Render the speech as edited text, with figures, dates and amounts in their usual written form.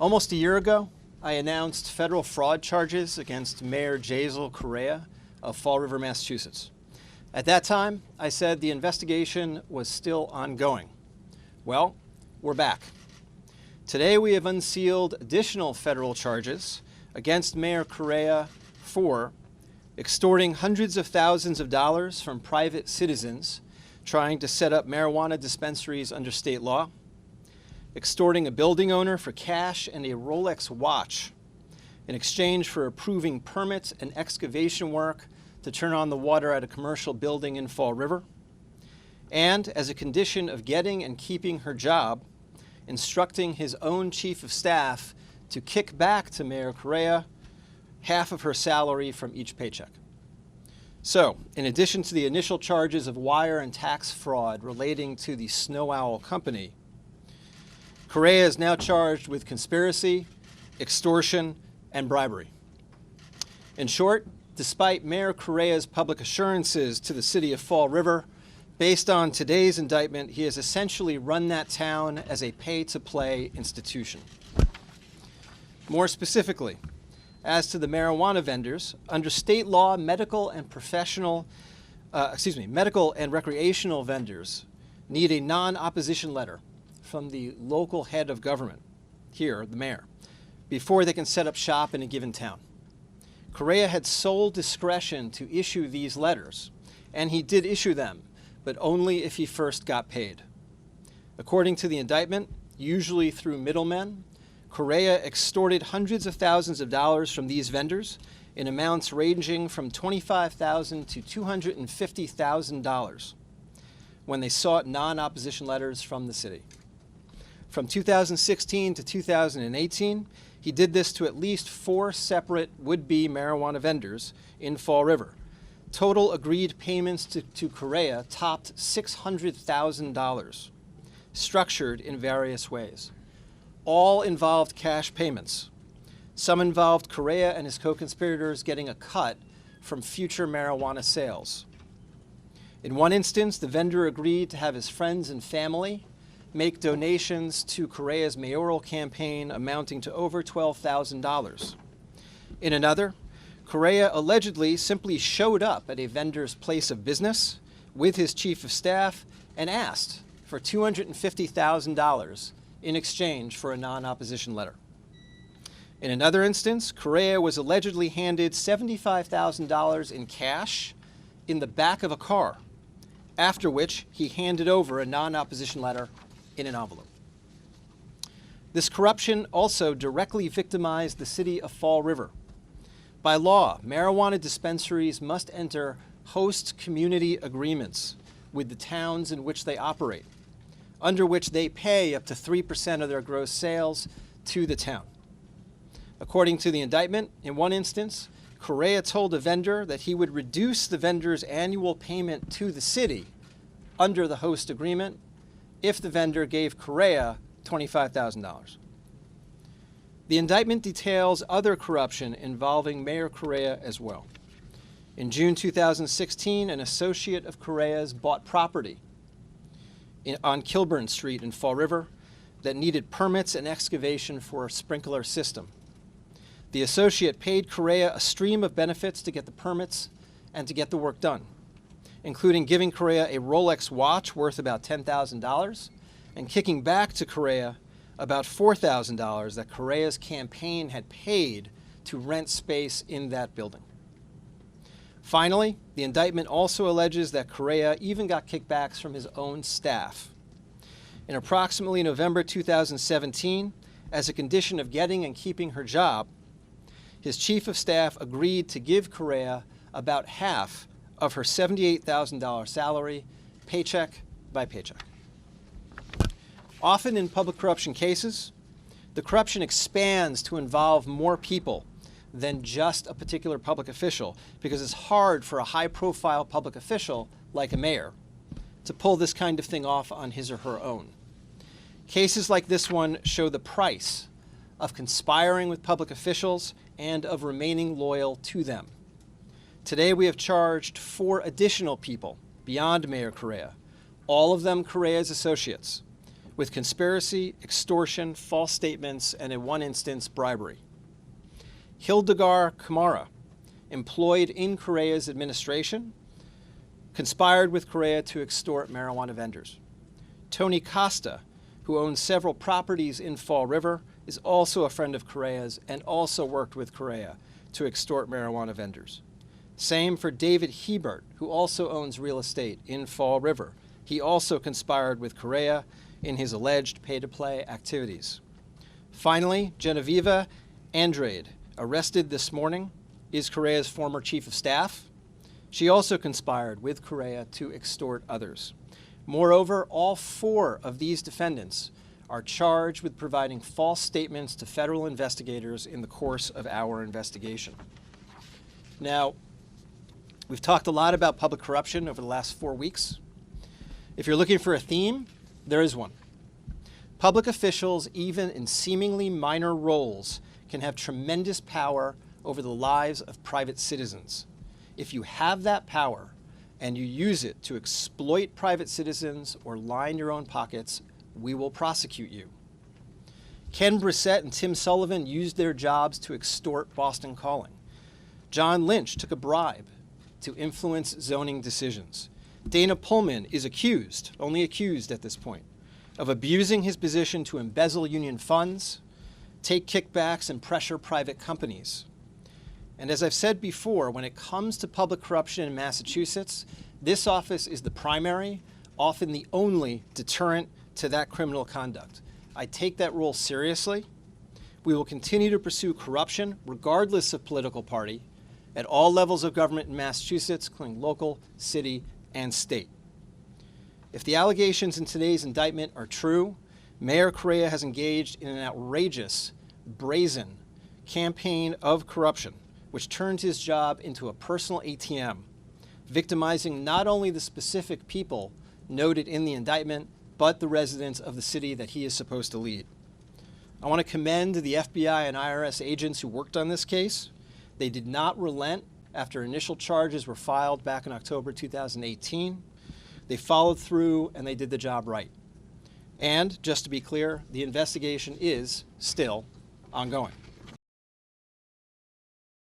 Almost a year ago, I announced federal fraud charges against Mayor Correia of Fall River, Massachusetts. At that time, I said the investigation was still ongoing. Well, we're back. Today we have unsealed additional federal charges against Mayor Correia for extorting hundreds of thousands of dollars from private citizens trying to set up marijuana dispensaries under state law, extorting a building owner for cash and a Rolex watch in exchange for approving permits and excavation work to turn on the water at a commercial building in Fall River, and as a condition of getting and keeping her job, instructing his own chief of staff to kick back to Mayor Correia half of her salary from each paycheck. So, in addition to the initial charges of wire and tax fraud relating to the Snow Owl Company, Correia is now charged with conspiracy, extortion, and bribery. In short, despite Mayor Correia's public assurances to the city of Fall River, based on today's indictment, he has essentially run that town as a pay-to-play institution. More specifically, as to the marijuana vendors, under state law, medical and recreational vendors need a non-opposition letter from the local head of government, here, the mayor, before they can set up shop in a given town. Correia had sole discretion to issue these letters, and he did issue them, but only if he first got paid. According to the indictment, usually through middlemen, Correia extorted hundreds of thousands of dollars from these vendors in amounts ranging from $25,000 to $250,000 when they sought non-opposition letters from the city. From 2016 to 2018, he did this to at least 4 separate would-be marijuana vendors in Fall River. Total agreed payments to Correia topped $600,000, structured in various ways. All involved cash payments. Some involved Correia and his co-conspirators getting a cut from future marijuana sales. In one instance, the vendor agreed to have his friends and family make donations to Correia's mayoral campaign amounting to over $12,000. In another, Correia allegedly simply showed up at a vendor's place of business with his chief of staff and asked for $250,000 in exchange for a non-opposition letter. In another instance, Correia was allegedly handed $75,000 in cash in the back of a car, after which he handed over a non-opposition letter in an envelope. This corruption also directly victimized the city of Fall River. By law, marijuana dispensaries must enter host community agreements with the towns in which they operate, under which they pay up to 3% of their gross sales to the town. According to the indictment, in one instance, Correia told a vendor that he would reduce the vendor's annual payment to the city under the host agreement if the vendor gave Correia $25,000. The indictment details other corruption involving Mayor Correia as well. In June 2016, an associate of Correia's bought property on Kilburn Street in Fall River that needed permits and excavation for a sprinkler system. The associate paid Correia a stream of benefits to get the permits and to get the work done, including giving Correia a Rolex watch worth about $10,000 and kicking back to Correia about $4,000 that Correia's campaign had paid to rent space in that building. Finally, the indictment also alleges that Correia even got kickbacks from his own staff. In approximately November 2017, as a condition of getting and keeping her job, his chief of staff agreed to give Correia about half of her $78,000 salary, paycheck by paycheck. Often in public corruption cases, the corruption expands to involve more people than just a particular public official, because it's hard for a high-profile public official, like a mayor, to pull this kind of thing off on his or her own. Cases like this one show the price of conspiring with public officials and of remaining loyal to them. Today we have charged 4 additional people beyond Mayor Correia, all of them Correia's associates, with conspiracy, extortion, false statements, and in one instance, bribery. Hildegard Kamara, employed in Correia's administration, conspired with Correia to extort marijuana vendors. Tony Costa, who owns several properties in Fall River, is also a friend of Correia's and also worked with Correia to extort marijuana vendors. Same for David Hebert, who also owns real estate in Fall River. He also conspired with Correia in his alleged pay-to-play activities. Finally, Genevieve Andrade, arrested this morning, is Correia's former chief of staff. She also conspired with Correia to extort others. Moreover, all 4 of these defendants are charged with providing false statements to federal investigators in the course of our investigation. Now, we've talked a lot about public corruption over the last 4 weeks. If you're looking for a theme, there is one. Public officials, even in seemingly minor roles, can have tremendous power over the lives of private citizens. If you have that power and you use it to exploit private citizens or line your own pockets, we will prosecute you. Ken Brissett and Tim Sullivan used their jobs to extort Boston Calling. John Lynch took a bribe to influence zoning decisions. Dana Pullman is accused, only accused at this point, of abusing his position to embezzle union funds, take kickbacks, and pressure private companies. And as I've said before, when it comes to public corruption in Massachusetts, this office is the primary, often the only, deterrent to that criminal conduct. I take that role seriously. We will continue to pursue corruption, regardless of political party, at all levels of government in Massachusetts, including local, city, and state. If the allegations in today's indictment are true, Mayor Correia has engaged in an outrageous, brazen campaign of corruption, which turned his job into a personal ATM, victimizing not only the specific people noted in the indictment, but the residents of the city that he is supposed to lead. I want to commend the FBI and IRS agents who worked on this case. They did not relent after initial charges were filed back in October 2018. They followed through and they did the job right. And just to be clear, the investigation is still ongoing.